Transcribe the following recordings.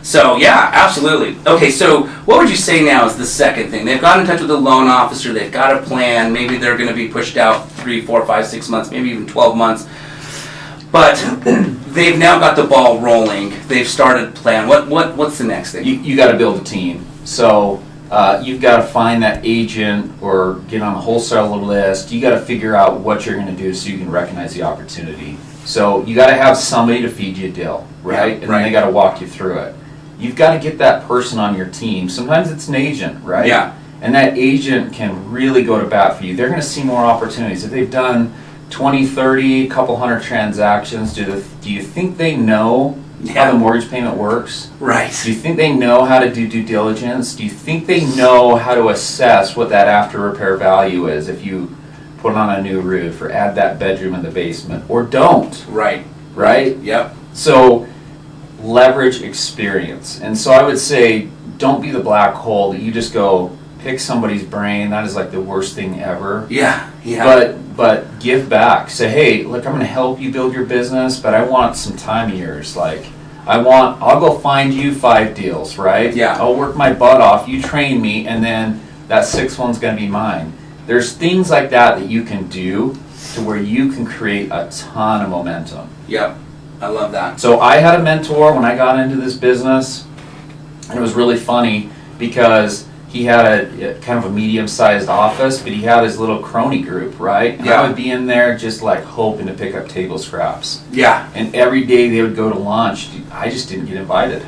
So yeah, absolutely. Okay, so what would you say now is the second thing? They've got in touch with the loan officer, they've got a plan, maybe they're going to be pushed out 3, 4, 5, 6 months, maybe even 12 months. But they've now got the ball rolling. They've started a plan. What's the next thing? You got to build a team. So you've got to find that agent or get on a wholesaler list. You got to figure out what you're going to do so you can recognize the opportunity. So you got to have somebody to feed you a deal, right? Yeah, and then they got to walk you through it. You've got to get that person on your team. Sometimes it's an agent, right? Yeah. And that agent can really go to bat for you. They're going to see more opportunities. If they've done 20, 30, a couple hundred transactions, do you think they know how the mortgage payment works? Right. Do you think they know how to do due diligence? Do you think they know how to assess what that after repair value is if you put on a new roof or add that bedroom in the basement, or don't? Right. Right? Yep. So leverage experience. And so I would say don't be the black hole that you just go pick somebody's brain. That is like the worst thing ever. Yeah. Yeah. But give back. Say, hey, look, I'm going to help you build your business, but I want some time of yours. Like, I'll go find you 5 deals, right? Yeah. I'll work my butt off. You train me, and then that 6th one's going to be mine. There's things like that you can do to where you can create a ton of momentum. Yep. I love that. So I had a mentor when I got into this business, and it was really funny because he had a kind of a medium-sized office, but he had his little crony group, right? And Yeah. I would be in there just like hoping to pick up table scraps. Yeah. And every day they would go to lunch. I just didn't get invited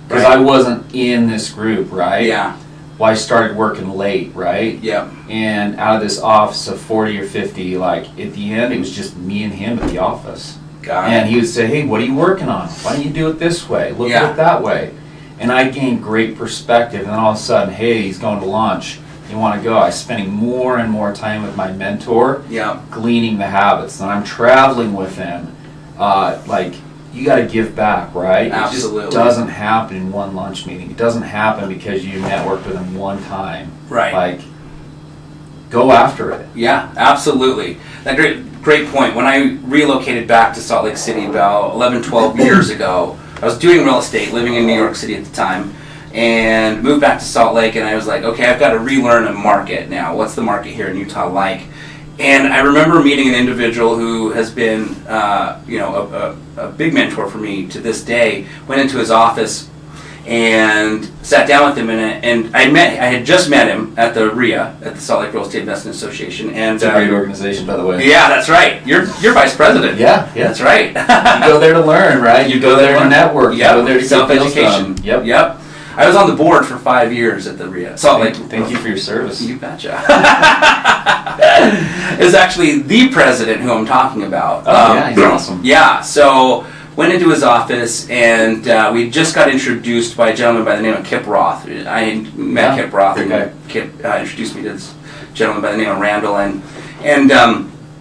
because Right. I wasn't in this group, right? Yeah. Well, I started working late, right? Yep. And out of this office of 40 or 50, like at the end, it was just me and him at the office. Got it. And he would say, hey, what are you working on? Why don't you do it this way? Look at it that way. And I gained great perspective. And then all of a sudden, hey, he's going to lunch. You want to go? I'm spending more and more time with my mentor, gleaning the habits. And I'm traveling with him. Like, you got to give back, right? Absolutely. It just doesn't happen in one lunch meeting. It doesn't happen because you networked with him one time. Right. Like, go after it. Yeah, absolutely. That great point. When I relocated back to Salt Lake City about 11, 12 years ago, I was doing real estate, living in New York City at the time, and moved back to Salt Lake, and I was like, okay, I've got to relearn a market now. What's the market here in Utah like? And I remember meeting an individual who has been, a big mentor for me to this day. Went into his office and sat down with him, and I had just met him at the RIA, at the Salt Lake Real Estate Investors Association. And it's a great organization, by the way. Yeah, that's right. You're vice president. Yeah, that's right. You go there to learn, right? You go there to network. Yep. You go there to self-education. Yep. I was on the board for 5 years at the RIA. Salt Lake. Thank you for your service. You betcha. It's actually the president who I'm talking about. Oh, yeah, he's awesome. Yeah, so went into his office, and we just got introduced by a gentleman by the name of Kip Roth. I met Kip Roth, and Kip introduced me to this gentleman by the name of Randall. And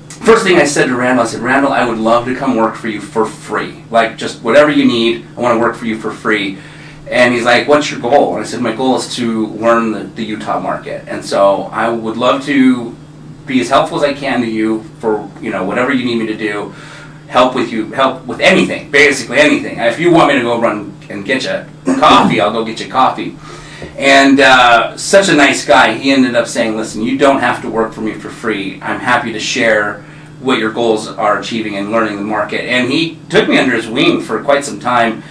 first thing I said to Randall, I said, Randall, I would love to come work for you for free. Like, just whatever you need, I want to work for you for free. And he's like, what's your goal? And I said, my goal is to learn the Utah market. And so I would love to be as helpful as I can to you for, whatever you need me to do. Help with anything, basically anything. If you want me to go run and get you coffee, I'll go get you coffee. And such a nice guy, he ended up saying, listen, you don't have to work for me for free. I'm happy to share what your goals are achieving and learning the market. And he took me under his wing for quite some time.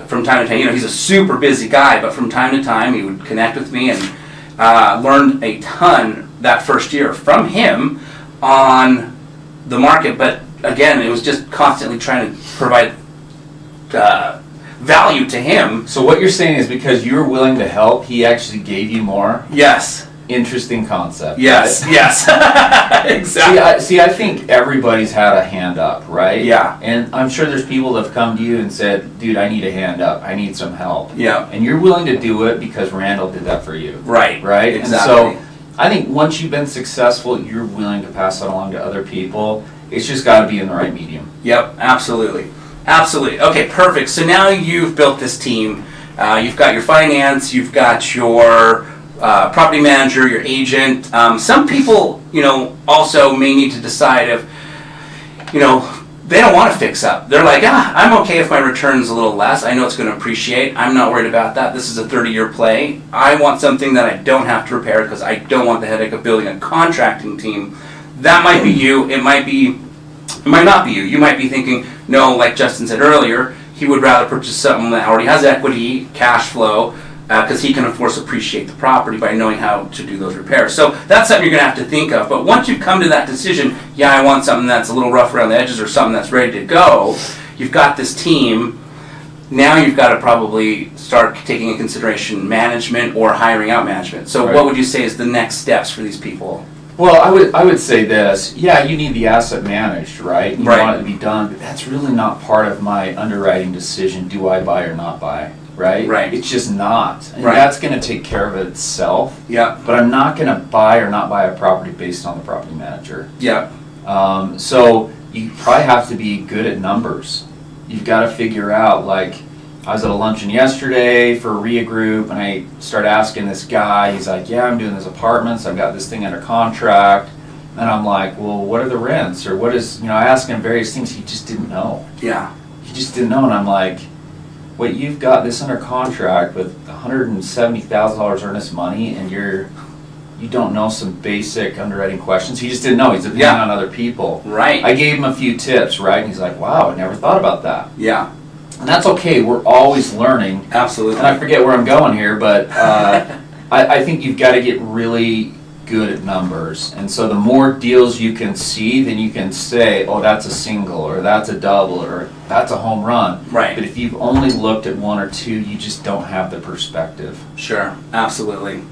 From time to time, he's a super busy guy, but from time to time he would connect with me, and learned a ton that first year from him on the market. But again, it was just constantly trying to provide value to him. So what you're saying is because you were willing to help, he actually gave you more? Yes. Interesting concept. Yes, right? Yes. Exactly. I think everybody's had a hand up, right? Yeah. And I'm sure there's people that have come to you and said, dude, I need a hand up. I need some help. Yeah. And you're willing to do it because Randall did that for you. Right. Right? Exactly. And so I think once you've been successful, you're willing to pass that along to other people. It's just got to be in the right medium. Yep, absolutely. Absolutely. Okay, perfect. So now you've built this team. You've got your finance, you've got your property manager, your agent. Some people, also may need to decide if, they don't want to fix up. They're like, I'm okay if my return's a little less. I know it's going to appreciate. I'm not worried about that. This is a 30-year play. I want something that I don't have to repair because I don't want the headache of building a contracting team. That might be you. It might not be you. You might be thinking, no, like Justin said earlier, he would rather purchase something that already has equity, cash flow, because he can, of course, appreciate the property by knowing how to do those repairs. So that's something you're going to have to think of. But once you've come to that decision, I want something that's a little rough around the edges or something that's ready to go, you've got this team. Now you've got to probably start taking into consideration management or hiring out management. So What would you say is the next steps for these people? Well, I would say this. Yeah, you need the asset managed, right? You want it to be done, but that's really not part of my underwriting decision. Do I buy or not buy? Right? Right. It's just not. And that's going to take care of itself. Yeah. But I'm not going to buy or not buy a property based on the property manager. Yeah. So you probably have to be good at numbers. You've got to figure out, like, I was at a luncheon yesterday for a RIA group, and I started asking this guy, he's like, I'm doing these apartments, I've got this thing under contract. And I'm like, well, what are the rents? Or what is, I asked him various things, he just didn't know. Yeah. He just didn't know, and I'm like, wait, you've got this under contract with $170,000 earnest money, and you don't know some basic underwriting questions? He just didn't know. He's depending on other people. Right. I gave him a few tips, right? And he's like, wow, I never thought about that. Yeah. And that's okay. We're always learning. Absolutely. And I forget where I'm going here, but I think you've got to get really good at numbers. And so the more deals you can see, then you can say, oh, that's a single, or that's a double, or that's a home run. Right. But if you've only looked at one or two, you just don't have the perspective. Sure. Absolutely.